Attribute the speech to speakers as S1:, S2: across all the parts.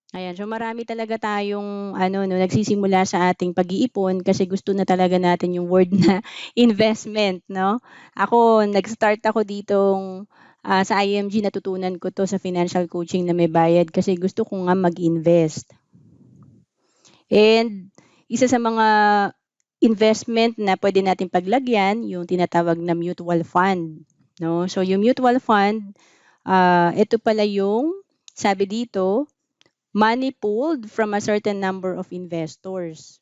S1: Ayan, so marami talaga tayong ano 'no, nagsisimula sa ating pag-iipon kasi gusto na talaga natin yung word na investment 'no. Ako nag-start ako ditong, sa IMG natutunan ko 'to sa financial coaching na may bayad kasi gusto ko nga mag-invest. And isa sa mga investment na puwede nating paglagyan yung tinatawag na mutual fund 'no. So yung mutual fund, ito pala yung sabi dito money pooled from a certain number of investors.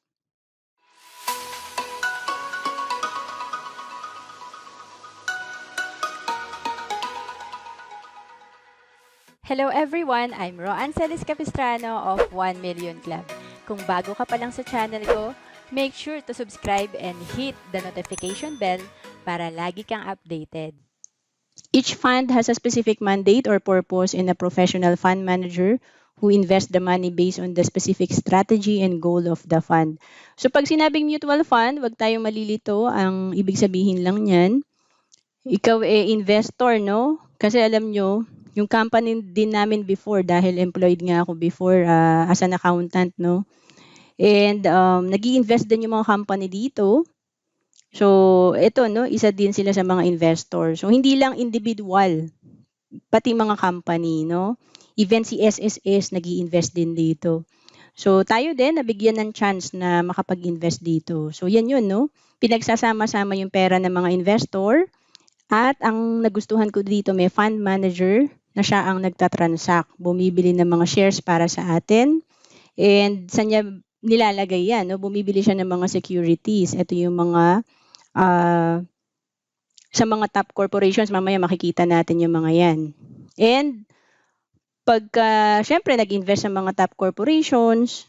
S2: Hello everyone! I'm Roan Celis Capistrano of 1 Million Club. Kung bago ka pa lang sa channel ko, make sure to subscribe and hit the notification bell para lagi kang updated.
S1: Each fund has a specific mandate or purpose and a professional fund manager who invest the money based on the specific strategy and goal of the fund. So pag sinabing mutual fund, wag tayong malilito. Ang ibig sabihin lang niyan, ikaw investor, no? Kasi alam nyo, yung company din namin before, dahil employed nga ako before as an accountant, no? And nag invest din yung mga company dito. So, ito 'no, isa din sila sa mga investor. So, hindi lang individual, pati mga company 'no. Even si SSS nag-i-invest din dito. So, tayo din nabigyan ng chance na makapag-invest dito. So, 'yan 'yun 'no, pinagsasama-sama yung pera ng mga investor at ang nagustuhan ko dito may fund manager na siya ang nagta-transact, bumibili ng mga shares para sa atin and saan niya nilalagay 'yan 'no, bumibili siya ng mga securities. Ito yung mga, ah sa mga top corporations mamaya makikita natin yung mga 'yan. And pagka siyempre nag-invest sa mga top corporations,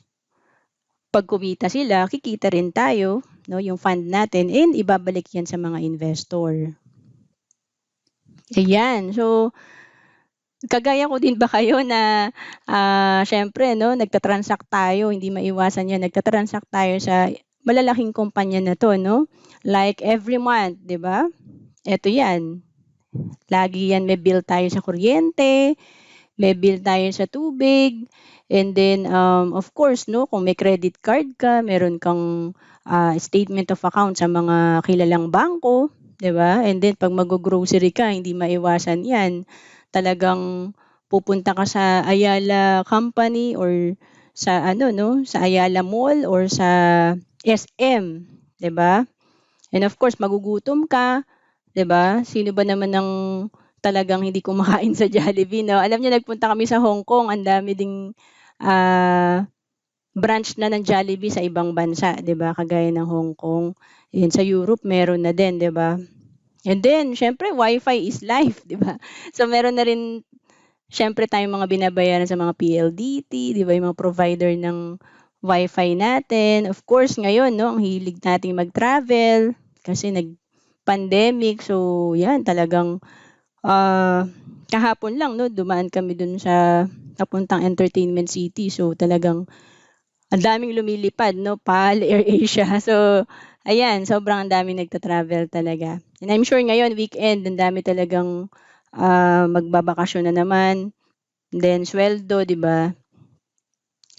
S1: 'pag kumita sila kikita rin tayo 'no, yung fund natin and ibabalik 'yan sa mga investor. Ayan, so kagaya ko din ba kayo na, siyempre 'no, nagta-transact tayo, hindi maiwasan 'yan, nagta-transact tayo sa malalaking kumpanya na 'to 'no, like every month, 'di ba? Eto 'yan, lagi 'yan may bill tayo sa kuryente, may bill tayo sa tubig, and then, of course 'no, kung may credit card ka, meron kang, statement of account sa mga kilalang bangko, 'di ba? And then 'pag maggo-grocery ka hindi maiwasan 'yan, talagang pupunta ka sa Ayala Company or sa ano 'no, sa Ayala Mall or sa SM, 'di ba? And of course magugutom ka, 'di ba? Sino ba naman ang talagang hindi kumakain sa Jollibee 'no? Alam niyo nagpunta kami sa Hong Kong, ang dami ding, ah, branch na ng Jollibee sa ibang bansa, 'di ba? Kagaya ng Hong Kong, and sa Europe meron na din, 'di ba? And then siyempre Wi-Fi is life, 'di ba? So meron na rin siyempre tayong mga binabayaran sa mga PLDT, 'di ba, yung mga provider ng Wi-Fi natin. Of course ngayon 'no, ang hilig nating mag-travel kasi nag-pandemic. So 'yan talagang, kahapon lang 'no, dumaan kami dun sa papuntang Entertainment City. So talagang ang daming lumilipad 'no, PAL, AirAsia. So ayan, sobrang ang daming nagta-travel talaga. And I'm sure ngayon weekend ang dami talagang, magbabakasyon na naman, then sweldo, 'di ba?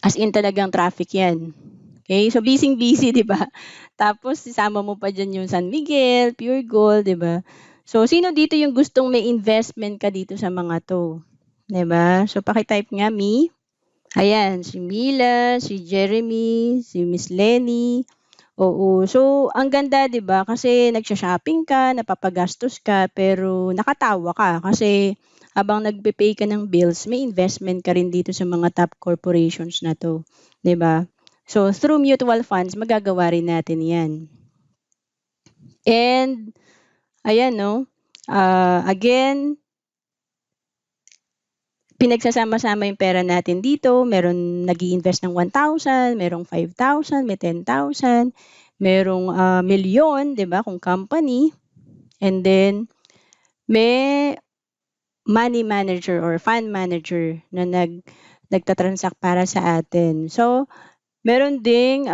S1: As in talagang traffic 'yan. Okay, so busyng-busy, 'di ba? Tapos isama mo pa diyan yung San Miguel, Pure Gold, 'di ba? So sino dito yung gustong may investment ka dito sa mga 'to, 'di ba? So paki-type nga me. Ayan, si Mila, si Jeremy, si Miss Lenny. Oo, so ang ganda 'di ba kasi nagsho-shopping ka, napapagastos ka, pero nakatawa ka kasi habang nagpe-pay ka ng bills, may investment ka rin dito sa mga top corporations na 'to, 'di ba? So through mutual funds magagawa rin natin 'yan. And ayan 'no, again, pinagsasama-sama yung pera natin dito, meron nag-i-invest ng 1,000, merong 5,000, may 10,000, merong, milyon, 'di ba, kung company. And then may money manager or fund manager na nagta-transact para sa atin. So, meron ding,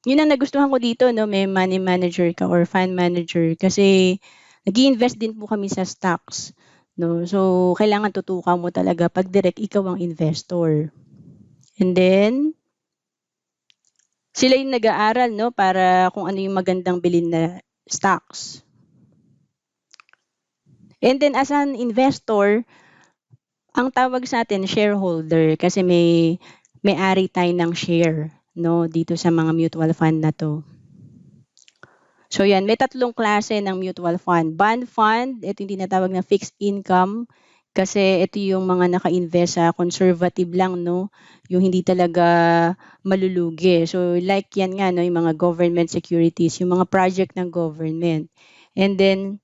S1: yun ang nagustuhan ko dito 'no, may money manager ka or fund manager kasi nag-i-invest din po kami sa stocks 'no. So, kailangan tutukan mo talaga 'pag direct ikaw ang investor. And then, sila yung nag-aaral, no, para kung ano yung magandang bilhin na stocks. And then, as an investor, ang tawag sa atin shareholder kasi may-ari tayo ng share, no, dito sa mga mutual fund na to. So yan, may tatlong klase ng mutual fund. Bond fund, ito yung tinatawag na fixed income kasi ito yung mga naka-invest sa conservative lang, no, yung hindi talaga malulugi. So like yan nga, no, yung mga government securities, yung mga project ng government. And then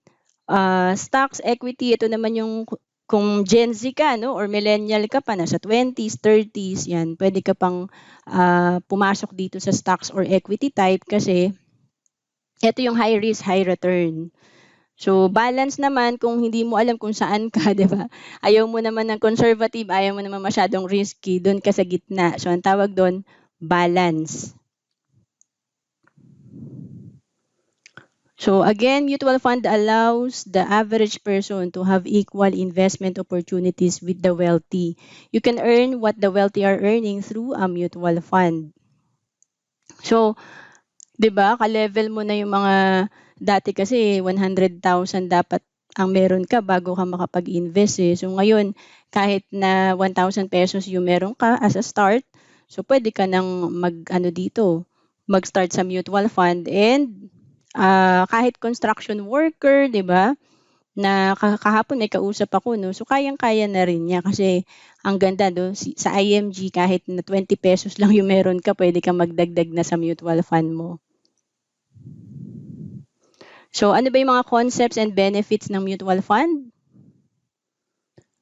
S1: stocks, equity, ito naman yung kung Gen Z ka, no, or millennial ka pa, nasa 20s, 30s, yan, pwede ka pang pumasok dito sa stocks or equity type kasi ito yung high risk, high return. So, balance naman kung hindi mo alam kung saan ka, di ba? Ayaw mo naman ng conservative, ayaw mo naman masyadong risky, doon ka sa gitna. So, ang tawag doon, balance. So again, mutual fund allows the average person to have equal investment opportunities with the wealthy. You can earn what the wealthy are earning through a mutual fund. So, 'di ba, ka-level mo na yung mga dati kasi 100,000 dapat ang meron ka bago ka makapag-invest eh. So ngayon, kahit na 1,000 pesos yung meron ka as a start, so pwede ka nang mag-ano dito, mag-start sa mutual fund and kahit construction worker, 'di ba? Na kahapon may kausap ako, no. So kayang-kaya na rin niya kasi ang ganda, no, sa IMG kahit na 20 pesos lang yung meron ka, pwede kang magdagdag na sa mutual fund mo. So ano ba yung mga concepts and benefits ng mutual fund?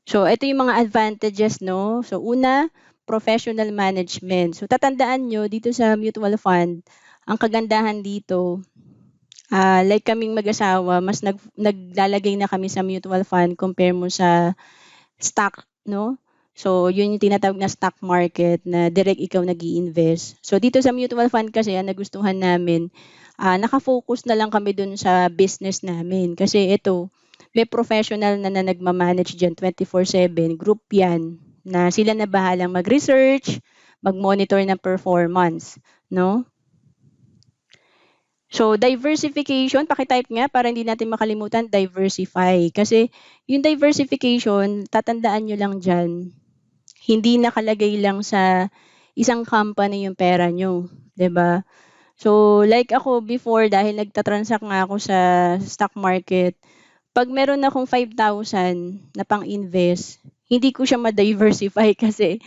S1: So ito yung mga advantages, no. So una, professional management. So tatandaan nyo dito sa mutual fund, ang kagandahan dito, like kaming mag-asawa, mas naglalagay na kami sa mutual fund compare mo sa stock, no? So, yun yung tinatawag na stock market na direct ikaw nag-i-invest. So, dito sa mutual fund kasi, ang nagustuhan namin, nakafocus na lang kami dun sa business namin. Kasi ito, may professional na nagmamanage dyan 24/7, group yan, na sila na bahalang mag-research, mag-monitor ng performance, no? So, diversification, paki-type nga para hindi natin makalimutan, diversify. Kasi yung diversification, tatandaan nyo lang dyan, hindi nakalagay lang sa isang company yung pera nyo, 'di ba? So, like ako before, dahil nagtatransact nga ako sa stock market, pag meron akong 5,000 na pang-invest, hindi ko siya ma-diversify kasi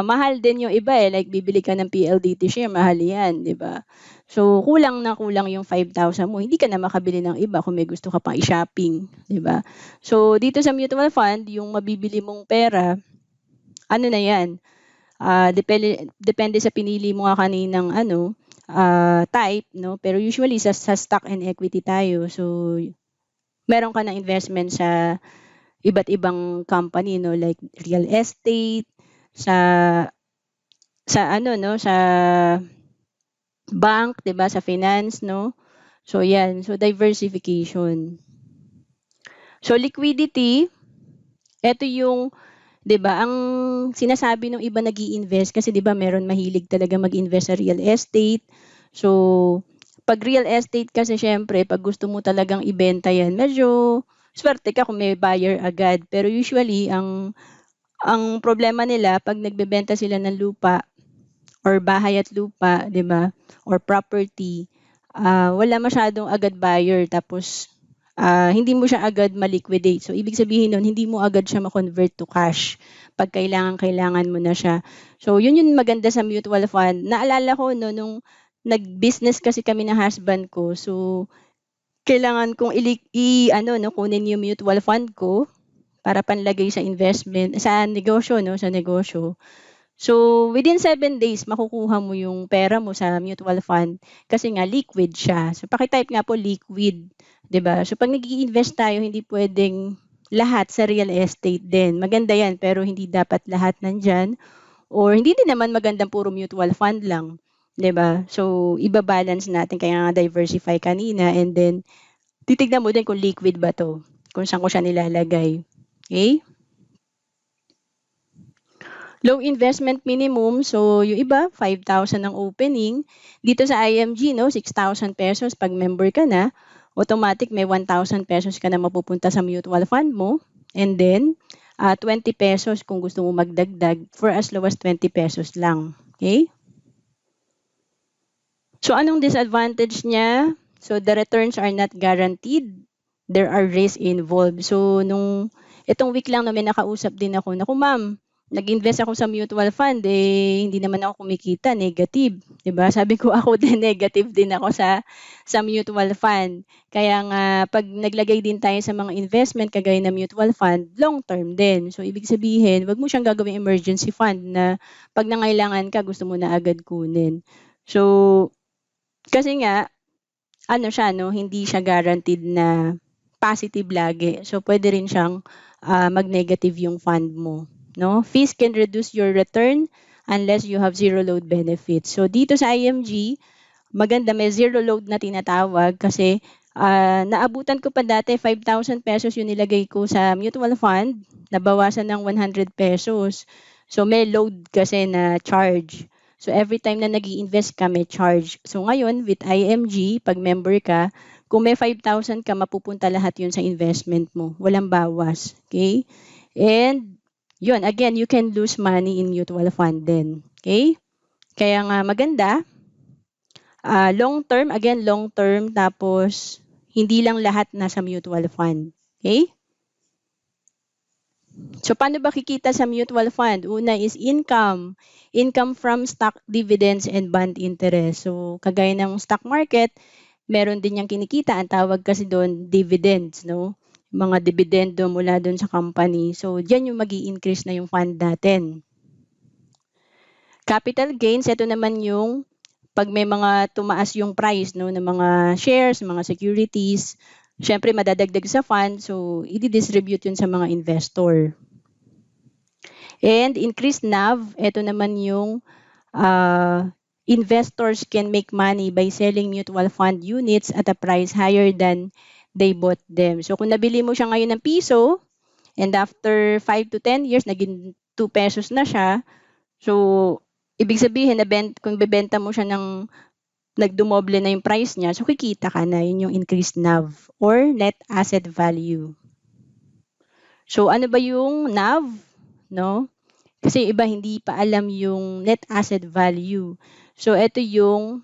S1: mahal din yung iba eh. Like, bibili ka ng PLDT share, mahal yan, di ba? So, kulang na kulang yung 5,000 mo. Hindi ka na makabili ng iba kung may gusto ka pang i-shopping, di ba? So, dito sa mutual fund, yung mabibili mong pera, ano na yan? Depende sa pinili mo nga kaninang type, no? Pero usually sa stock and equity tayo. So, meron ka ng investment sa iba't ibang company, no, like real estate, sa ano, no, sa bank, 'di ba, sa finance, no. So yan, so diversification. So liquidity, ito yung 'di ba, ang sinasabi ng iba nag-i-invest kasi 'di ba meron mahilig talaga mag-invest sa real estate. So pag real estate kasi syempre pag gusto mo talagang ibenta yan, medyo swerte ka kung may buyer agad. Pero usually ang problema nila pag nagbebenta sila ng lupa or bahay at lupa, 'di ba? Or property, wala masyadong agad buyer tapos hindi mo siya agad ma-liquidate. So ibig sabihin nun, hindi mo agad siya ma-convert to cash pag kailangan mo na siya. So yun yung maganda sa mutual fund. Naalala ko no nung nag-business kasi kami ng husband ko. So kailangan kong kunin yung mutual fund ko para panlagay sa investment, sa negosyo, no, sa negosyo. So, within 7 days, makukuha mo yung pera mo sa mutual fund kasi nga liquid siya. So, paki-type nga po liquid, 'di ba? So, pag nag-i-invest tayo, hindi pwedeng lahat sa real estate din. Maganda yan, pero hindi dapat lahat nandyan. Or hindi din naman magandang puro mutual fund lang, 'di ba? So, iba-balance natin kaya nga diversify kanina and then titignan mo din kung liquid ba 'to, kung saan ko siya nilalagay. Okay? Low investment minimum, so yung iba 5,000 ang opening. Dito sa IMG 'no, 6,000 pesos 'pag member ka na, automatic may 1,000 pesos ka na mapupunta sa mutual fund mo, and then, 20 pesos kung gusto mo magdagdag for as low as 20 pesos lang, okay? So anong disadvantage niya? So the returns are not guaranteed. There are risks involved. So itong week lang na may nakausap din ako, "Naku ma'am, nag-invest ako sa mutual fund, eh, hindi naman ako kumikita, negative." 'Di ba? Sabi ko, "Ako din negative din ako sa mutual fund." Kaya nga 'pag naglagay din tayo sa mga investment kagaya ng mutual fund, long term din. So ibig sabihin, 'wag mo siyang gagawing emergency fund na 'pag nangailangan ka gusto mo na agad kunin. So kasi nga ano siya 'no, hindi siya guaranteed na positive lagi. So puwede rin siyang, mag-negative yung fund mo 'no. Fees can reduce your return unless you have zero load benefits. So dito sa IMG, maganda may zero load na tinatawag kasi, naabutan ko pa dati ₱5,000 yung nilagay ko sa mutual fund, nabawasan ng ₱100. So may load kasi na charge. So every time na nag-i-invest ka may charge. So ngayon with IMG 'pag member ka, kung may 5,000 ka mapupunta lahat 'yun sa investment mo, walang bawas, okay? And 'yun again, you can lose money in mutual fund din, okay? Kaya nga maganda, long term, again long term tapos hindi lang lahat nasa mutual fund, okay? So paano ba kikita sa mutual fund? Una is income. Income from stock dividends and bond interest. So kagaya ng stock market, meron din yang kinikita. Ang tawag kasi doon dividends, no? Mga dividendo mula doon sa company. So diyan yung magi-increase na yung fund natin. Capital gains, ito naman yung pag may mga tumaas yung price no ng mga shares, mga securities, syempre madadagdag sa fund, so i-distribute yun sa mga investor. And increased NAV, ito naman yung investors can make money by selling mutual fund units at a price higher than they bought them. So kung nabili mo siya ngayon ng piso, and after 5 to 10 years, naging 2 pesos na siya, so ibig sabihin, kung bebenta mo siya ng nagdumoble na yung price niya, so kikita ka na, yun yung increased NAV or net asset value. So ano ba yung NAV? No? Kasi iba hindi pa alam yung net asset value. So ito yung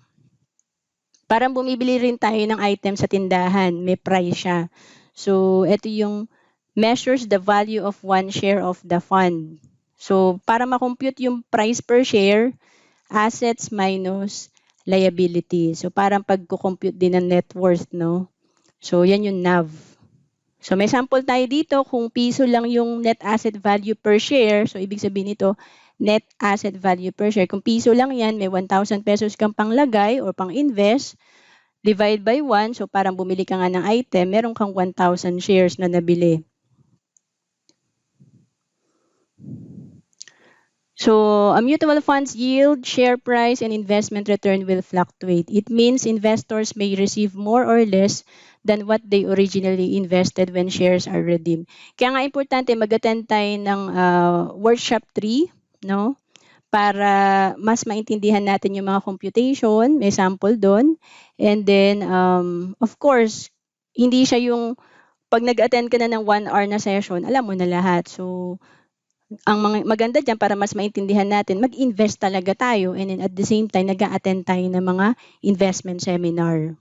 S1: parang bumibili rin tayo ng item sa tindahan, may price siya. So ito yung measures the value of one share of the fund. So para ma-compute yung price per share, assets minus liability. So parang pagko-compute din ng net worth, no? So yan yung NAV. So may sample tayo dito kung piso lang yung net asset value per share. So ibig sabihin nito, net asset value per share. Kung piso lang yan, may 1,000 pesos kang panglagay or pang-invest, divide by 1, so parang bumili ka nga ng item, meron kang 1,000 shares na nabili. So, a mutual fund's yield, share price, and investment return will fluctuate. It means investors may receive more or less than what they originally invested when shares are redeemed. Kaya nga importante mag-attend tayo ng workshop 3, no? Para mas maintindihan natin yung mga computation, may sample doon. And then, of course, hindi siya yung pag nag-attend ka na ng 1 hour na session, alam mo na lahat. So, ang maganda dyan para mas maintindihan natin, mag-invest talaga tayo and then at the same time, nag-a-attend tayo ng mga investment seminar.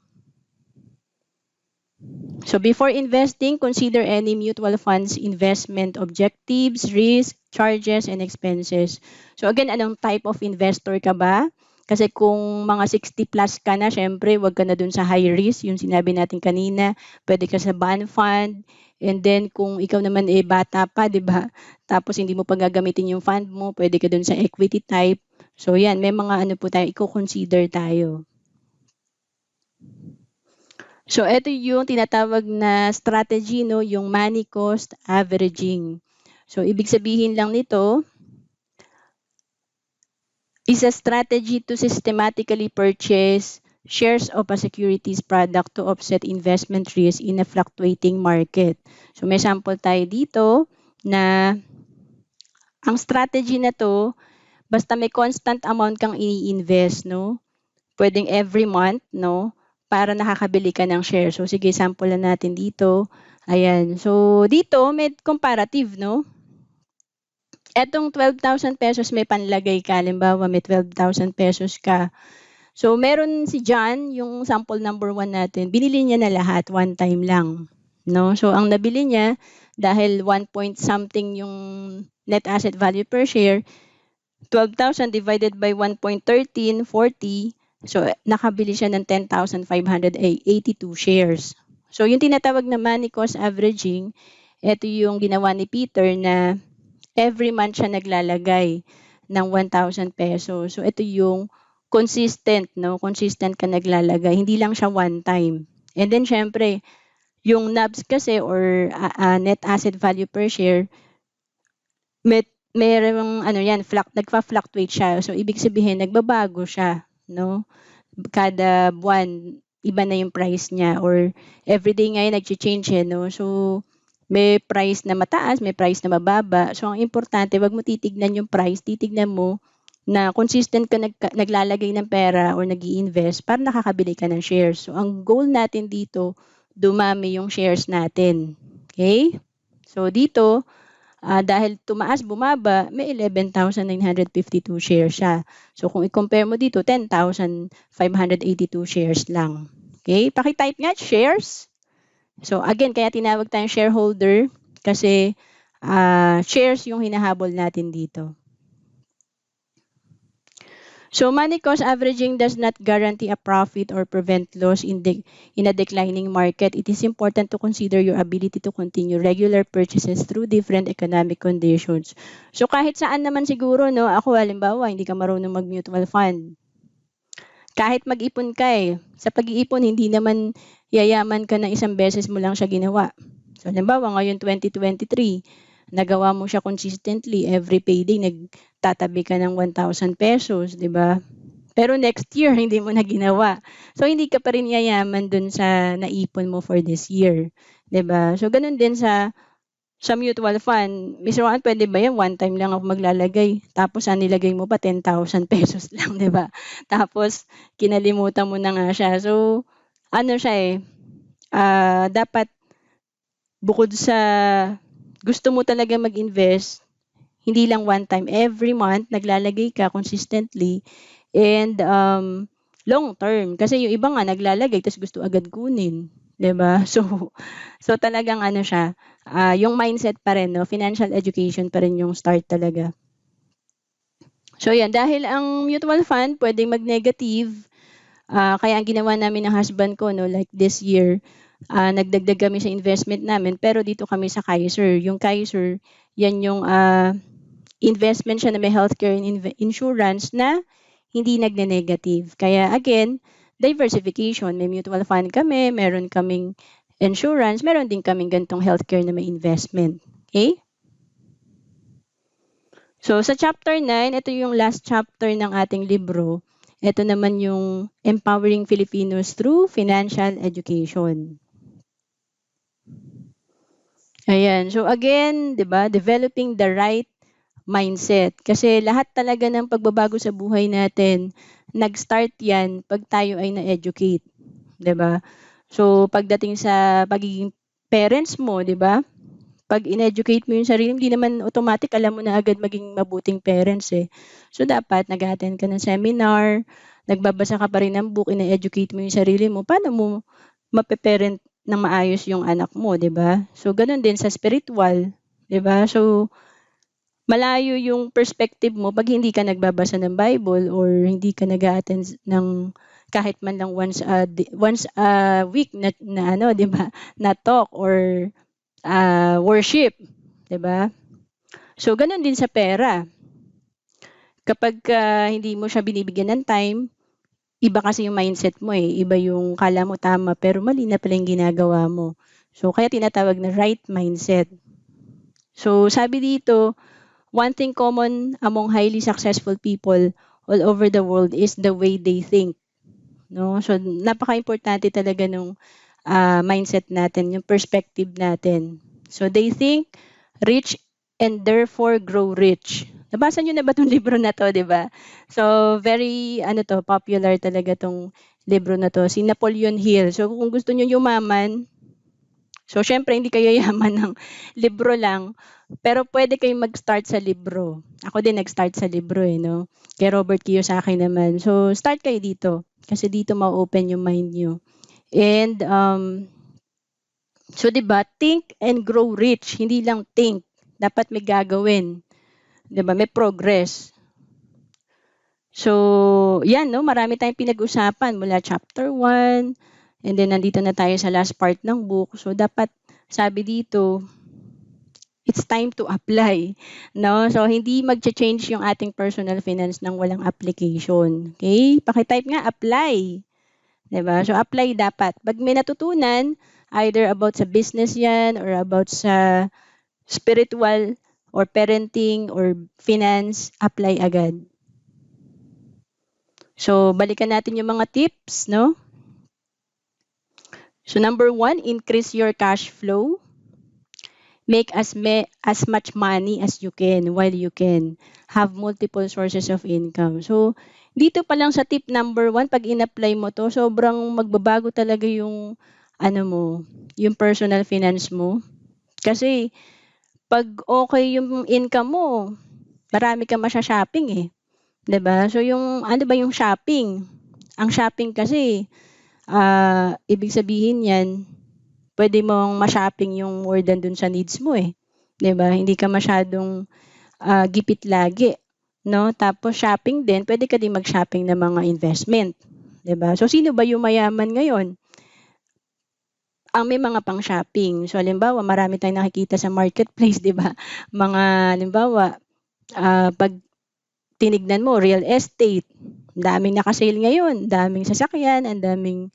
S1: So before investing, consider any mutual funds investment objectives, risk, charges, and expenses. So again, anong type of investor ka ba? Kasi kung mga 60 plus ka na, syempre, wag ka na dun sa high risk, yung sinabi natin kanina, pwede ka sa bond fund, and then kung ikaw naman bata pa, di ba? Tapos hindi mo pa gagamitin yung fund mo, pwede ka dun sa equity type. So yan, may mga ano po tayo, i-consider tayo. So ito yung tinatawag na strategy, no, yung money cost averaging. So ibig sabihin lang nito is a strategy to systematically purchase shares of a securities product to offset investment risk in a fluctuating market. So may sample tayo dito na ang strategy na 'to, basta may constant amount kang ini-invest, no? Puwedeng every month, no, para nakakabili ka ng share. So sige, sampulan natin dito. Ayan. So dito may comparative, no? Etong ₱12,000 may panlagay ka. Halimbawa, may ₱12,000 ka. So meron si John, yung sample number 1 natin, binili niya na lahat one time lang, no? So ang nabili niya dahil 1 point something yung net asset value per share, 12,000 divided by 1.1340, so nakabili siya ng 10,582 shares. So yung tinatawag na money cost averaging, ito yung ginawa ni Peter na every month siya naglalagay ng ₱1,000. So ito yung consistent, no? Consistent ka naglalagay, hindi lang siya one time. And then syempre, yung NAVs kasi or net asset value per share, merong ano yan, nagfa-fluctuate siya. So ibig sabihin nagbabago siya, no? Kada buwan iba na yung price niya, or everyday ngayon nagche-change no? So may price na mataas, may price na mababa. So ang importante, wag mo titignan yung price, titignan mo na consistent ka naglalagay ng pera or nag-i-invest para nakakabili ka ng shares. So ang goal natin dito, dumami yung shares natin. Okay? So dito, dahil tumaas, bumaba, may 11,952 shares siya. So kung i-compare mo dito, 10,582 shares lang. Okay? Paki-type nga, shares. So again, kaya tinawag tayong shareholder kasi shares yung hinahabol natin dito. So money cost averaging does not guarantee a profit or prevent loss in a declining market. It is important to consider your ability to continue regular purchases through different economic conditions. So kahit saan naman siguro, no, ako halimbawa, hindi ka marunong mag-mutual fund. Kahit mag-ipon ka sa pag-iipon, hindi naman yayaman ka na isang beses mo lang siya ginawa. So halimbawa, ngayon 2023, nagawa mo siya consistently, every payday nagtatabi ka ng ₱1,000, di ba? Pero next year, hindi mo na ginawa. So hindi ka pa rin yayaman dun sa naipon mo for this year, di ba? So ganun din sa mutual fund. Miss Roan, pwede ba yan? One time lang ako maglalagay. Tapos nilagay mo pa ₱10,000 lang, di ba? Tapos kinalimutan mo na nga siya. So ano siya dapat bukod sa gusto mo talaga mag-invest, hindi lang one time, every month naglalagay ka consistently, and long term. Kasi yung iba nga naglalagay tapos gusto agad kunin, 'di ba? So talagang ano siya, yung mindset pa rin, no? Financial education pa rin yung start talaga. So yan, dahil ang mutual fund pwedeng mag-negative, kaya ang ginawa namin ng husband ko, no, like this year, nagdagdag kami sa investment namin, pero dito kami sa Kaiser. Yung Kaiser, yan yung investment siya na may healthcare insurance na hindi nagne-negative. Kaya again, diversification. May mutual fund kami, meron kaming insurance, meron din kaming ganitong healthcare na may investment. Okay? So sa chapter 9, ito yung last chapter ng ating libro. Ito naman yung Empowering Filipinos Through Financial Education. Ayan. So again, 'di ba, developing the right mindset. Kasi lahat talaga ng pagbabago sa buhay natin, nag-start 'yan pag tayo ay na-educate, 'di ba? So pagdating sa pagiging parents mo, 'di ba? Pag in-educate mo yung sarili, hindi naman automatic alam mo na agad maging mabuting parents So dapat nag-attend ka ng seminar, nagbabasa ka pa rin ng book, ina-educate mo yung sarili mo, paano mo mape-parent ng maayos yung anak mo, 'di ba? So ganoon din sa spiritual, 'di ba? So malayo yung perspective mo pag hindi ka nagbabasa ng Bible or hindi ka nag-a-attend ng kahit man lang once a week na ano, 'di ba? Na talk or worship, 'di ba? So ganoon din sa pera. Kapag hindi mo siya binibigyan ng time, iba kasi yung mindset mo iba yung kala mo tama pero mali na pala yung ginagawa mo. So kaya tinatawag na right mindset. So sabi dito, one thing common among highly successful people all over the world is the way they think. No? So napaka-importante talaga nung mindset natin, yung perspective natin. So they think rich and therefore grow rich. Nabasa niyo na ba 'tong libro na 'to, 'di ba? So, very ano 'to, popular talaga 'tong libro na 'to, si Napoleon Hill. So, kung gusto niyo yumaman, so siyempre hindi kayo yayaman ng libro lang, pero pwede kayong mag-start sa libro. Ako din nag-start sa libro, eh, 'no, kay Robert Kiyosaki naman. So, start kayo dito, kasi dito ma-o-open yung mind niyo. And, so 'di ba, think and grow rich, hindi lang think, dapat may gagawin. 'Di ba, may progress. So, 'yan 'no, marami tayong pinag-usapan mula chapter 1, and then nandito na tayo sa last part ng book. So, dapat sabi dito, it's time to apply, 'no? So, hindi magcha-change yung ating personal finance ng walang application, okay? Paki-type nga, apply, 'di ba? So, apply dapat. 'Pag may natutunan, either about sa business 'yan or about sa spiritual or parenting or finance, apply agad. So, balikan natin yung mga tips, no? So, number 1, increase your cash flow. Make as much money as you can while you can. Have multiple sources of income. So, dito pa lang sa tip number 1, pag in-apply mo to, sobrang magbabago talaga yung ano mo, yung personal finance mo. Kasi, pag okay yung income mo, marami kang masya-shopping eh. 'Di ba? So yung ano ba yung shopping? Ang shopping kasi, ibig sabihin niyan, pwede mong ma-shopping yung more than dun sa needs mo eh. 'Di ba? Hindi ka masyadong gipit lagi, 'no? Tapos shopping din, pwede ka din mag-shopping ng mga investment, 'di ba? So sino ba yung mayaman ngayon? Ang may mga pang-shopping. So halimbawa, marami tayong nakikita sa marketplace, 'di ba? Mga halimbawa, 'pag tinignan mo real estate, daming naka-sale ngayon, daming sasakyan, ang dami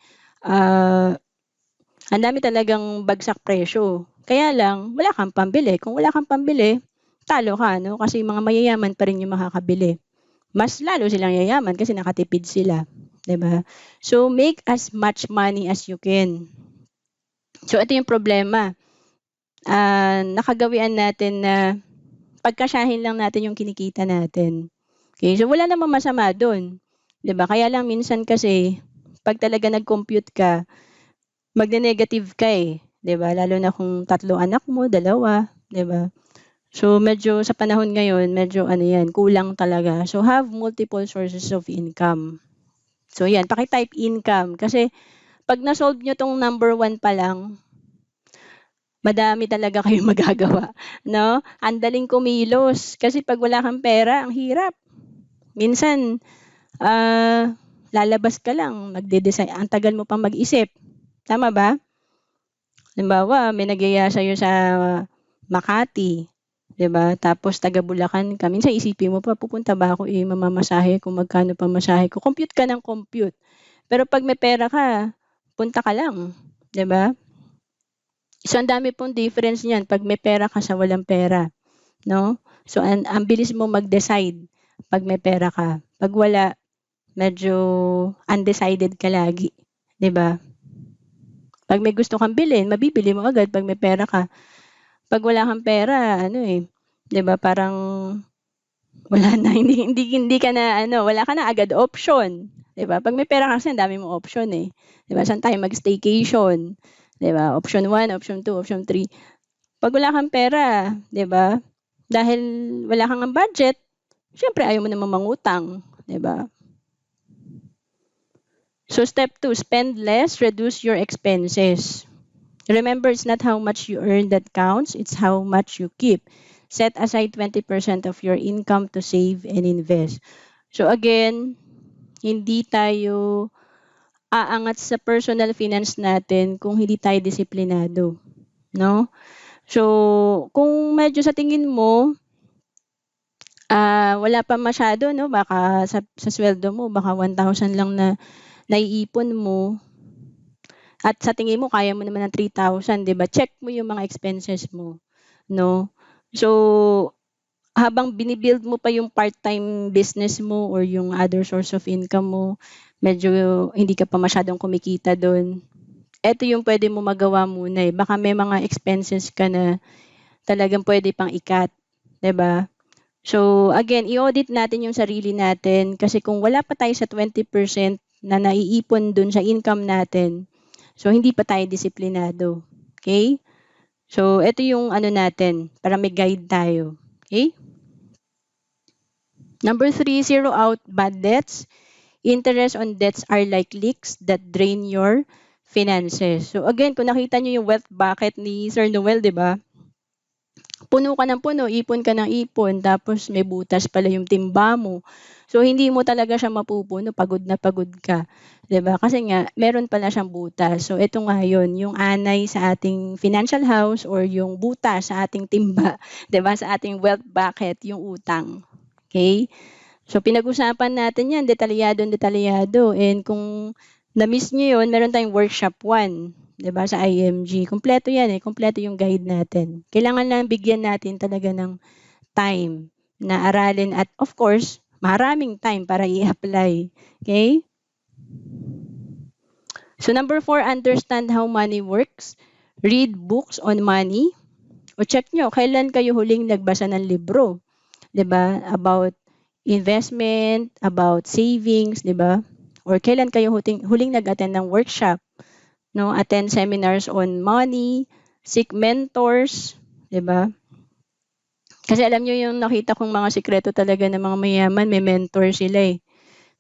S1: talagang bagsak presyo. Kaya lang wala kang pambili. Kung wala kang pambili, talo ka 'no, kasi mga mayayaman pa rin yung makakabili. Mas lalo silang yayaman kasi nakatipid sila, 'di ba? So, make as much money as you can. So, ito yung problema, nakagawian natin na pagkasyahin lang natin yung kinikita natin. Okay, so wala namang masama dun, 'di ba? Kaya lang minsan kasi 'pag talaga nag-compute ka, magne-negative ka, eh, 'di ba? Lalo na kung 3 anak mo, 2, 'di ba? So medyo sa panahon ngayon, medyo ano 'yan, kulang talaga. So have multiple sources of income. So 'yan, paki-type income kasi 'pag na-solve niyo 'tong number 1 pa lang, madami talaga kayong magagawa, 'no? Ang daling kumilos kasi 'pag wala kang pera, ang hirap. Minsan, lalabas ka lang, magde-design, ang tagal mo pang mag-isip, tama ba? Halimbawa, may nagyaya sa'yo sa Makati, 'di ba? Tapos taga Bulacan ka, minsan isipin mo pa, pupunta ba ako, mamamasahe kung magkano pamasahe ko, compute ka ng compute. Pero 'pag may pera ka, punta ka lang, 'di ba? So, ang dami pong difference niyan 'pag may pera ka sa walang pera, 'no? So, ang bilis mo mag-decide 'pag may pera ka. 'Pag wala, medyo undecided ka lagi, 'di ba? 'Pag may gusto kang bilhin, mabibili mo agad 'pag may pera ka. 'Pag wala kang pera ano, eh, 'di ba, parang wala na, hindi ka na ano, wala ka na agad option, 'di ba? 'Pag may pera ka kasi ang dami mong option, eh, 'di ba? Saan tayo mag-staycation, 'di ba? Option 1, option 2, option 3. 'Pag wala kang pera, 'di ba, dahil wala kang budget, siyempre ayaw mo namang mangutang, 'di ba? So step 2, spend less, reduce your expenses. Remember, it's not how much you earn that counts, it's how much you keep. Set aside 20% of your income to save and invest. So again, hindi tayo aangat sa personal finance natin kung hindi tayo disiplinado, no? So, kung medyo sa tingin mo, wala pa masyado, no? Baka sa sweldo mo, baka 1,000 lang na naiipon mo, at sa tingin mo kaya mo naman ng 3,000, 'di ba? Check mo yung mga expenses mo, no? So, habang bini-build mo pa yung part-time business mo or yung other source of income mo, medyo hindi ka pa masyadong kumikita do'n. Eto yung pwede mo magawa muna, eh. Baka may mga expenses ka na talagang pwede pang i-cut, 'di ba? So again, i-audit natin yung sarili natin kasi kung wala pa tayo sa 20% na naiipon dun sa income natin, so hindi pa tayo disiplinado. Okay? So ito yung ano natin para may guide tayo. Okay? Number 3, zero out bad debts. Interest on debts are like leaks that drain your finances. So again, kung nakita niyo yung wealth bucket ni Sir Noel, 'di ba? Puno ka ng puno, ipon ka ng ipon, tapos may butas pala yung timba mo. So hindi mo talaga siya mapupuno, pagod na pagod ka, 'di ba? Kasi nga meron pala siyang butas. So ito nga 'yon, yung anay sa ating financial house or yung butas sa ating timba, 'di ba? Sa ating wealth bucket, yung utang. Okay? So pinag-usapan natin 'yan detalyadong-detalyado, and kung na-miss niyo 'yun, meron tayong workshop 1, 'di ba, sa IMG. Kumpleto 'yan, kumpleto yung guide natin. Kailangan lang bigyan natin talaga ng time na aralin at of course, maraming time para i-apply. Okay? So number 4, understand how money works. Read books on money. O check nyo, kailan kayo huling nagbasa ng libro? 'Di ba? About investment, about savings, 'di ba? Or kailan kayo huling nag-attend ng workshop, no? Attend seminars on money, seek mentors, 'di ba? Kasi alam niyo yung nakita kong mga sikreto talaga ng mga mayaman, may mentor sila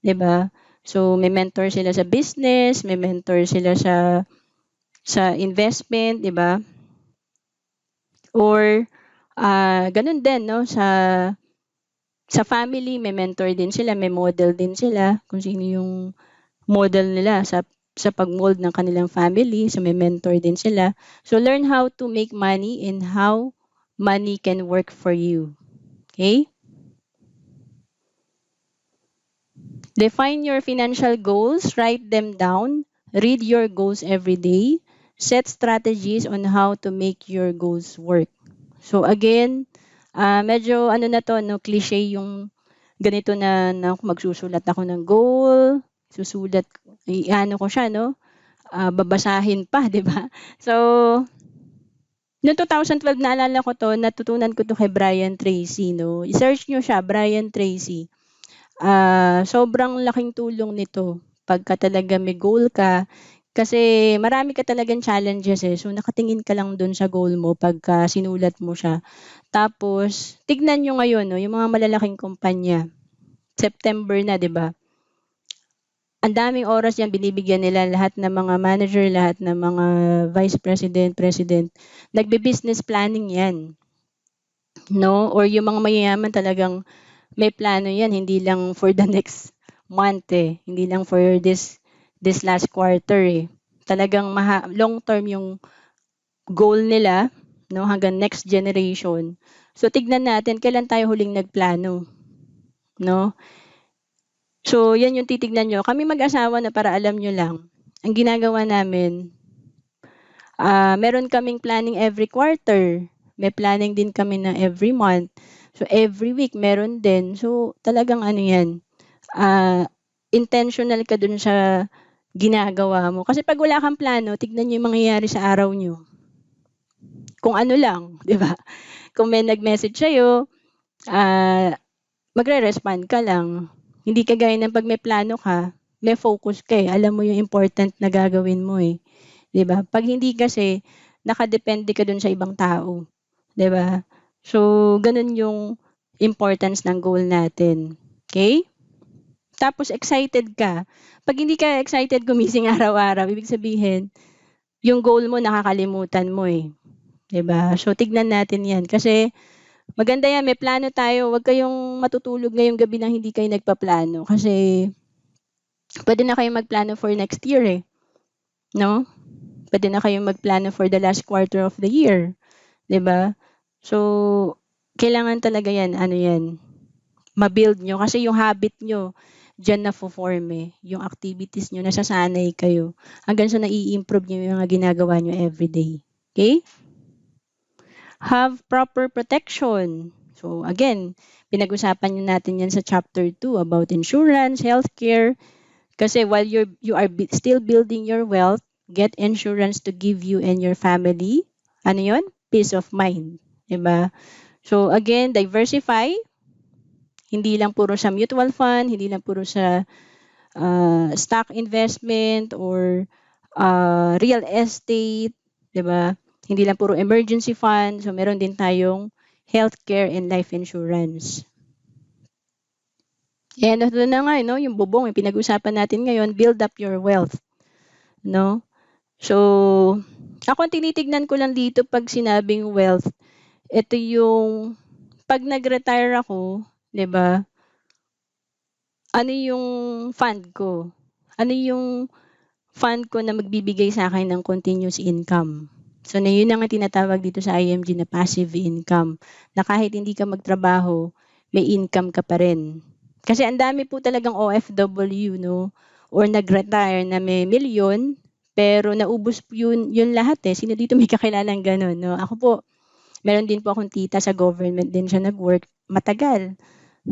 S1: 'di ba? So may mentor sila sa business, may mentor sila sa investment, 'di ba? Or ganun din, no, sa family, may mentor din sila, may model din sila kung sino yung model nila sa pag-mold ng kanilang family. So may mentor din sila. So learn how to make money and how money can work for you. Okay? Define your financial goals, write them down, read your goals every day, set strategies on how to make your goals work. So again, medyo ano na to, no, cliche yung ganito na magsusulat ako ng goal, susulat, ano ko siya, no, babasahin pa, di ba? So, noong 2012, naalala ko to, natutunan ko to kay Brian Tracy, no. I-search nyo siya, Brian Tracy. Sobrang laking tulong nito pagka talaga may goal ka, kasi marami ka talagang challenges so nakatingin ka lang dun sa goal mo pagka sinulat mo siya. Tapos tignan nyo ngayon, no, yung mga malalaking kumpanya, September na, 'di ba? Ang daming oras yan binibigyan nila, lahat ng mga manager, lahat ng mga vice president, president, nagbe-business planning yan, no? Or yung mga mayayaman talagang may plano yan, hindi lang for the next month hindi lang for this last quarter Talagang long term yung goal nila, no, hanggang next generation. So tignan natin kailan tayo huling nagplano, no? So yan yung titignan nyo. Kami mag-asawa na para alam nyo lang, ang ginagawa namin, meron kaming planning every quarter. May planning din kami na every month. So every week meron din. So talagang ano yan, intentional ka dun sa ginagawa mo. Kasi pag wala kang plano, tignan nyo yung mangyayari sa araw nyo. Kung ano lang, di ba? Kung may nag-message sa'yo, magre-respond ka lang. Hindi kagaya ng pag may plano ka, may focus ka alam mo yung important na gagawin mo 'di ba? Pag hindi kasi, nakadepende ka dun sa ibang tao, 'di ba? So, ganun yung importance ng goal natin. Okay? Tapos excited ka. Pag hindi ka excited gumising araw-araw, ibig sabihin, yung goal mo nakakalimutan mo 'di ba? So, tignan natin 'yan kasi maganda yan, may plano tayo. Huwag kayong matutulog ngayong gabi nang hindi kayo nagpaplano kasi pwede na kayong magplano for next year no? Pwede na kayong magplano for the last quarter of the year, 'di ba? So, kailangan talaga yan, ano yan, ma-build nyo kasi yung habit nyo diyan na-form yung activities nyo, nasasanay kayo hanggang sa nai-improve nyo yung mga ginagawa nyo everyday. Okay? Have proper protection. So again, pinag-usapan natin yan sa chapter 2 about insurance, healthcare. Kasi while you are still building your wealth, get insurance to give you and your family, ano yon? Peace of mind. Diba? So again, diversify. Hindi lang puro sa mutual fund, hindi lang puro sa stock investment or real estate, 'di ba? Hindi lang puro emergency fund. So meron din tayong healthcare and life insurance. And ito na nga, no, yung bubong, yung pinag-usapan natin ngayon, build up your wealth, no? So, ako ang tinitignan ko lang dito pag sinabing wealth, ito yung pag nag-retire ako, 'di ba? Ano yung fund ko? Ano yung fund ko na magbibigay sa akin ng continuous income? So, na yun ang tinatawag dito sa IMG na passive income, na kahit hindi ka magtrabaho, may income ka pa rin. Kasi ang dami po talagang OFW, no? Or nag-retire na may milyon, pero naubos po yun lahat eh. Sino dito may kakilalang ganun, no? Ako po, meron din po akong tita sa government din siya nag-work matagal.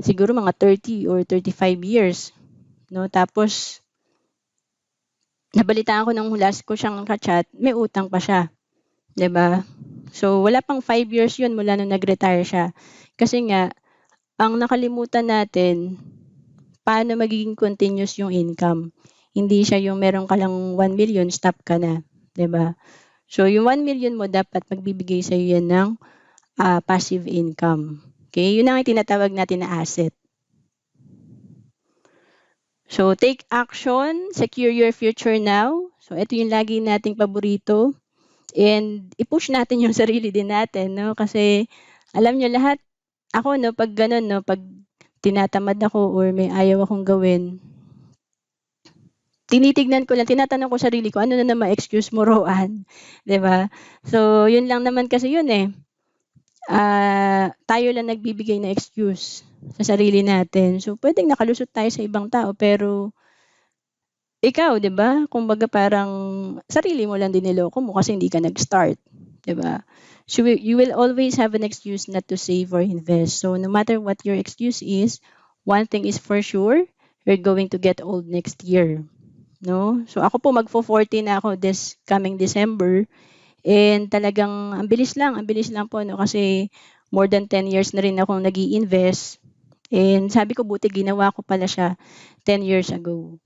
S1: Siguro mga 30 or 35 years, no? Tapos, nabalitaan ko nung last ko siyang ka-chat, may utang pa siya, 'di ba? So, wala pang 5 years yun mula nung nag-retire siya. Kasi nga, ang nakalimutan natin, paano magiging continuous yung income. Hindi siya yung meron ka lang 1 million, stop ka na, 'di ba? So, yung 1 million mo dapat magbibigay sa iyo yan ng passive income. Okay? Yun ang tinatawag natin na asset. So, take action, secure your future now. So, ito yung lagi nating paborito. And i-push natin yung sarili din natin, no? Kasi alam nyo lahat, ako, no, pag ganun, no, pag tinatamad ako or may ayaw akong gawin, tinitignan ko lang, tinatanong ko sarili ko, ano na naman excuse mo, Roan? 'Di ba? So, yun lang naman kasi yun eh. Tayo lang nagbibigay ng excuse sa sarili natin. So, pwedeng nakalusot tayo sa ibang tao, pero ikaw, 'di ba? Kumbaga parang sarili mo lang din niloko mo kasi hindi ka nag-start, 'di ba? So you will always have an excuse not to save or invest. So no matter what your excuse is, one thing is for sure, you're going to get old next year, no? So ako po magfo-40 na ako this coming December, and talagang ang bilis lang po, no, kasi more than 10 years na rin akong nag-i-invest. And sabi ko buti ginawa ko pala siya 10 years ago.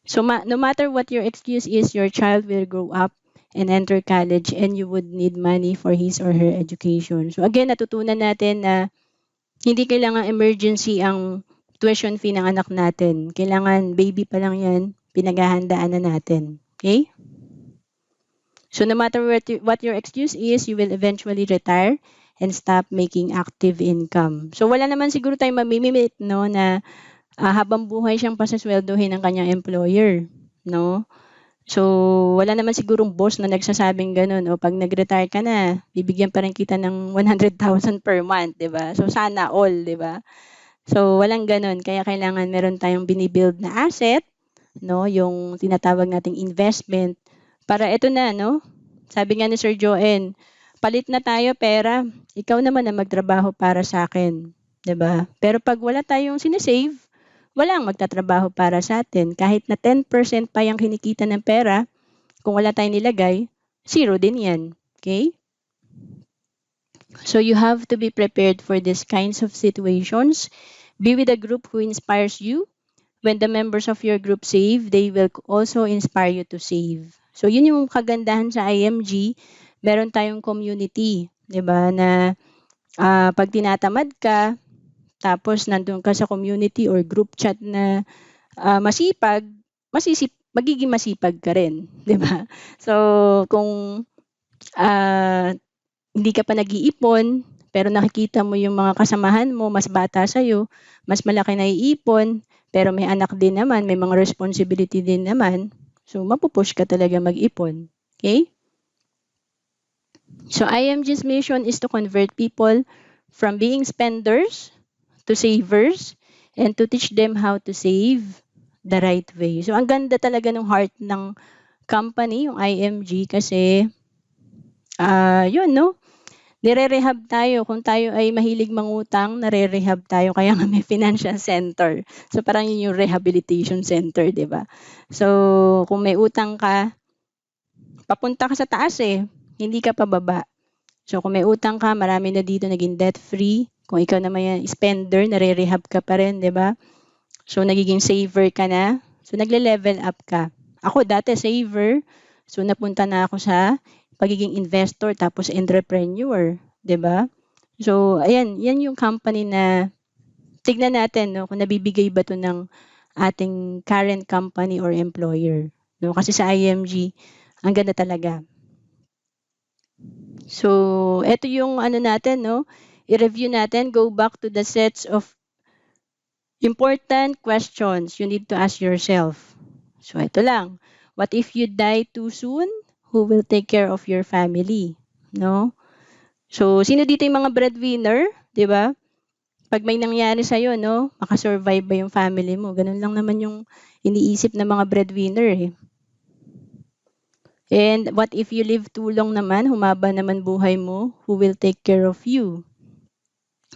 S1: So no matter what your excuse is, your child will grow up and enter college and you would need money for his or her education. So again, natutunan natin na hindi kailangan emergency ang tuition fee ng anak natin. Kailangan baby pa lang yan, pinaghahandaan na natin. Okay? So no matter what your excuse is, you will eventually retire and stop making active income. So wala naman siguro tayong mamimimit, no, na habang buhay siyang pasasweldohin ng kanyang employer, no? So, wala naman sigurong boss na nagsasabing gano'n, o pag nag-retire ka na, bibigyan pa rin kita ng 100,000 per month, 'di ba? So, sana all, 'di ba? So, walang gano'n. Kaya kailangan meron tayong binibuild na asset, no? Yung tinatawag nating investment. Para ito na, no? Sabi nga ni Sir Joen, palit na tayo pera, ikaw naman ang magtrabaho para sa akin, 'di ba? Pero pag wala tayong sinesave, walang magtatrabaho para sa atin. Kahit na 10% pa yung kinikita ng pera, kung wala tayong nilagay, zero din yan. Okay? So you have to be prepared for these kinds of situations. Be with a group who inspires you. When the members of your group save, they will also inspire you to save. So yun yung kagandahan sa IMG. Meron tayong community, 'di ba, na pag tinatamad ka, tapos nandun ka sa community or group chat na masipag, magiging masipag ka rin, 'di ba? So kung hindi ka pa nag-iipon, pero nakikita mo yung mga kasamahan mo, mas bata sa'yo, mas malaki na iipon, pero may anak din naman, may mga responsibility din naman, so mapupush ka talaga mag-ipon. Okay? So IMG's mission is to convert people from being spenders to savers and to teach them how to save the right way. So ang ganda talaga ng heart ng company, yung IMG, kasi yun, no? Nire-rehab tayo. Kung tayo ay mahilig mangutang, nare-rehab tayo. Kaya nga may financial center. So parang yun yung rehabilitation center, di ba? So kung may utang ka, papunta ka sa taas eh. Hindi ka pababa. So kung may utang ka, marami na dito naging debt-free. Kung ikaw naman yung spender, nare-rehab ka pa rin, 'di ba? So nagiging saver ka na. So nagle-level up ka. Ako dati saver, so napunta na ako sa pagiging investor tapos entrepreneur, 'di ba? So ayan, 'yan yung company na tignan natin, no, kung nabibigay ba 'to ng ating current company or employer, no? Kasi sa IMG, ang ganda talaga. So eto yung ano natin, no, i-review natin, go back to the sets of important questions you need to ask yourself. So ito lang, what if you die too soon? Who will take care of your family? No? So sino dito yung mga breadwinner, 'di ba? Pag may nangyari sa iyo, no, makasurvive ba yung family mo? Ganun lang naman yung iniisip ng mga breadwinner eh. And what if you live too long naman, humaba naman buhay mo, who will take care of you?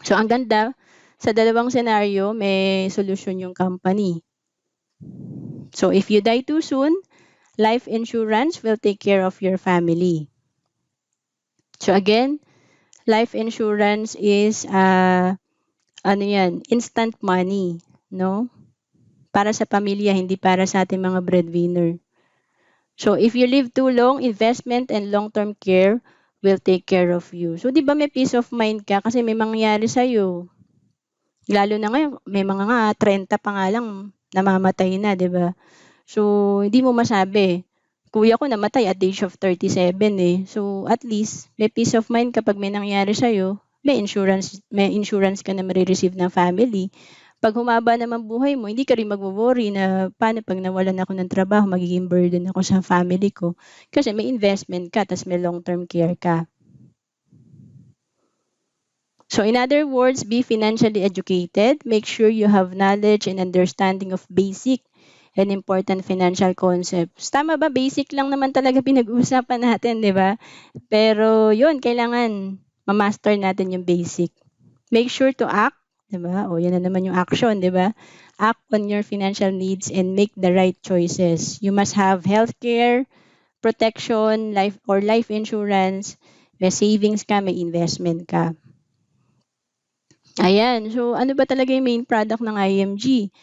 S1: So ang ganda, sa dalawang senaryo, may solusyon yung company. So if you die too soon, life insurance will take care of your family. So again, life insurance is ano yan, instant money, no? Para sa pamilya, hindi para sa ating mga breadwinner. So if you live too long, investment and long-term care will take care of you. So 'di ba may peace of mind ka kasi may mangyayari sa iyo. Lalo na ngayon, may mga nga 30 pa nga lang namamatay na, 'di ba? So hindi mo masabi. Kuya ko namatay at the age of 37 eh. So at least may peace of mind kapag may nangyari sa iyo, may insurance ka na mare-receive ng family. Pag humaba naman buhay mo, hindi ka rin magwo-worry na paano pag nawalan ako ng trabaho, magiging burden ako sa family ko. Kasi may investment ka, tas may long-term care ka. So in other words, be financially educated. Make sure you have knowledge and understanding of basic and important financial concepts. Tama ba? Basic lang naman talaga pinag-uusapan natin, di ba? Pero yun, kailangan ma-master natin yung basic. Make sure to act, di ba? O yan na naman yung action, di ba? Act on your financial needs and make the right choices. You must have healthcare, protection, life insurance, may savings ka, may investment ka. Ayan, so ano ba talaga yung main product ng IMG?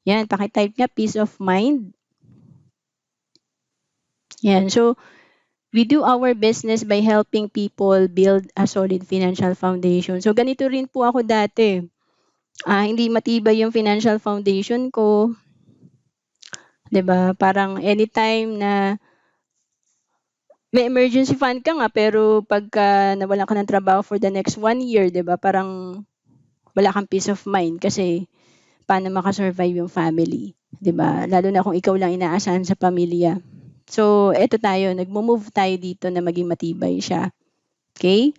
S1: Yan, pakitype nga, peace of mind. Yan, so we do our business by helping people build a solid financial foundation. So ganito rin po ako dati. Hindi matibay yung financial foundation ko. 'Di ba? Parang anytime na may emergency fund ka nga pero pagka nawalan ka ng trabaho for the next 1 year, 'di ba? Parang wala kang peace of mind kasi paano makasurvive yung family, 'di ba? Lalo na kung ikaw lang inaasahan sa pamilya. So, eto tayo, nagmo-move tayo dito na maging matibay siya. Okay?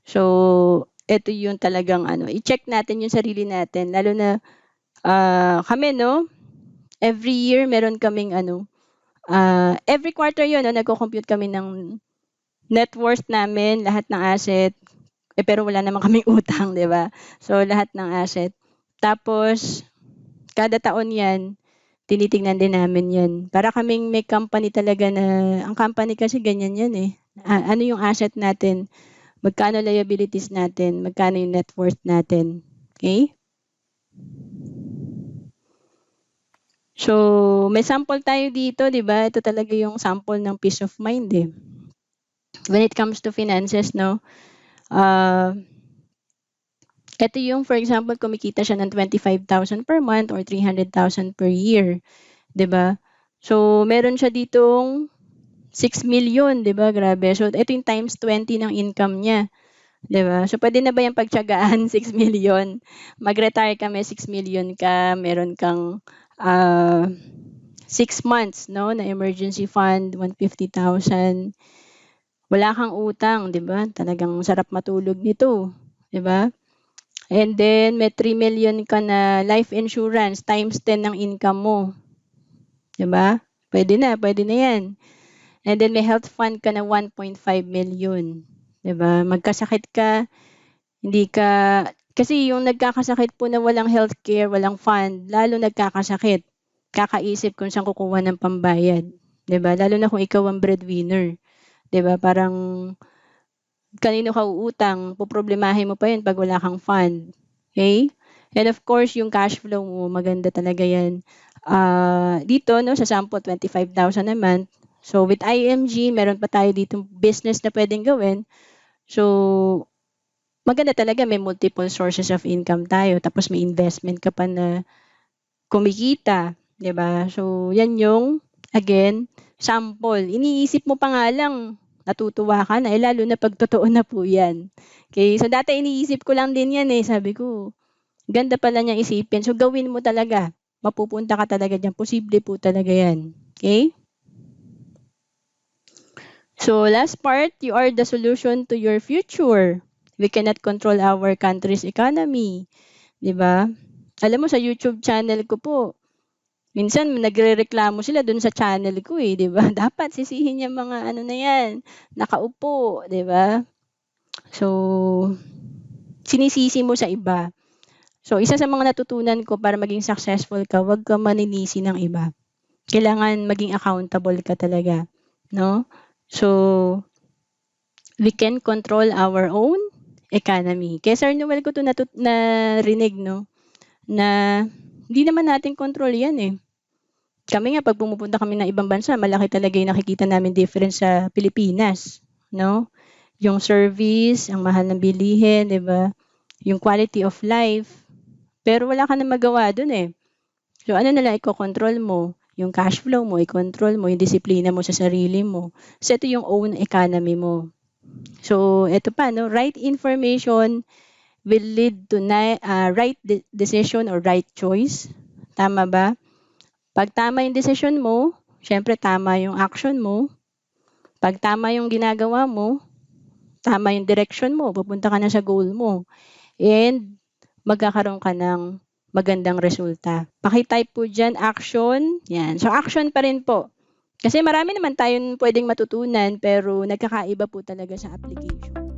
S1: So, eto yung talagang ano, i-check natin yung sarili natin. Lalo na kami, no? Every year, meron kaming ano, every quarter yun, no, nagko-compute kami ng net worth namin, lahat ng asset. Pero wala naman kaming utang, di ba? So, lahat ng asset. Tapos, kada taon yan, tinitingnan din namin yan. Para kaming may company talaga na, ang company kasi ganyan yan eh. Ano yung asset natin? Magkano liabilities natin? Magkano yung net worth natin? Okay? So, may sample tayo dito, di ba? Ito talaga yung sample ng peace of mind eh. When it comes to finances, no? Ito yung, for example, kumikita siya ng 25,000 per month or 300,000 per year. 'Di ba? So, meron siya ditong 6 million, 'di ba? Grabe. So, ito yung times 20 ng income niya. 'Di ba? So, pwede na ba yung pagtiyagaan 6 million? Mag-retire ka, may 6 million ka, meron kang 6 months, no, na emergency fund, 150,000. Wala kang utang, 'di ba? Talagang sarap matulog nito, 'di ba? And then, may 3 million ka na life insurance times 10 ng income mo. 'Di ba? Pwede na yan. And then, may health fund ka na 1.5 million. 'Di ba? Magkasakit ka, hindi ka, kasi yung nagkakasakit po na walang healthcare, walang fund, lalo nagkakasakit. Kakaisip kung saan kukuha ng pambayad. 'Di ba? Lalo na kung ikaw ang breadwinner. 'Di ba? Parang kanino ka uutang, poproblemahin mo pa yun 'pag wala kang fund, okay? And of course, yung cash flow mo maganda talaga yan. Dito 'no, sa sample 25,000 a month. So, with IMG meron pa tayo ditong business na puwedeng gawin. So, maganda talaga may multiple sources of income tayo tapos may investment ka pa na kumikita, 'di ba? So, 'yan yung again, sample. Iniisip mo pa nga lang, natutuwa ka na, eh, lalo na 'pag totoo na po 'yan. Okay, so dati iniisip ko lang din 'yan, eh, sabi ko, ganda pala niyang isipin. So, gawin mo talaga, mapupunta ka talaga diyan, posible po talaga 'yan, okay? So, last part, you are the solution to your future. We cannot control our country's economy, 'di ba? Alam mo sa YouTube channel ko po, minsan nagrereklamo sila dun sa channel ko, eh, 'di ba? Dapat sisihin yung mga ano na 'yan, nakaupo, 'di ba? So, sinisisi mo sa iba. So, isa sa mga natutunan ko para maging successful ka, huwag kang maninisi ng iba. Kailangan maging accountable ka talaga, no? So, we can control our own economy. Kaya Sir Noel ko 'to narinig 'no, na hindi naman natin control 'yan, eh. Kami nga 'pag pumupunta kami ng ibang bansa malaki talaga yung nakikita namin difference sa Pilipinas, 'no? Yung service, ang mahal ng bilihin, 'di ba? Yung quality of life, pero wala ka ng magawa dun, eh. So, ano na lang ikokontrol mo, yung cash flow mo, i-control mo, yung disiplina mo sa sarili mo. So, ito yung own economy mo. So, eto pa 'no, right information will lead to right decision or right choice, tama ba? 'Pag tama yung desisyon mo, siyempre tama yung action mo. 'Pag tama yung ginagawa mo, tama yung direction mo, pupunta ka na sa goal mo, and magkakaroon ka ng magandang resulta. Paki-type po diyan action, 'yan. So, action pa rin po. Kasi marami naman tayong puwedeng matutunan pero nagkakaiba po talaga sa application.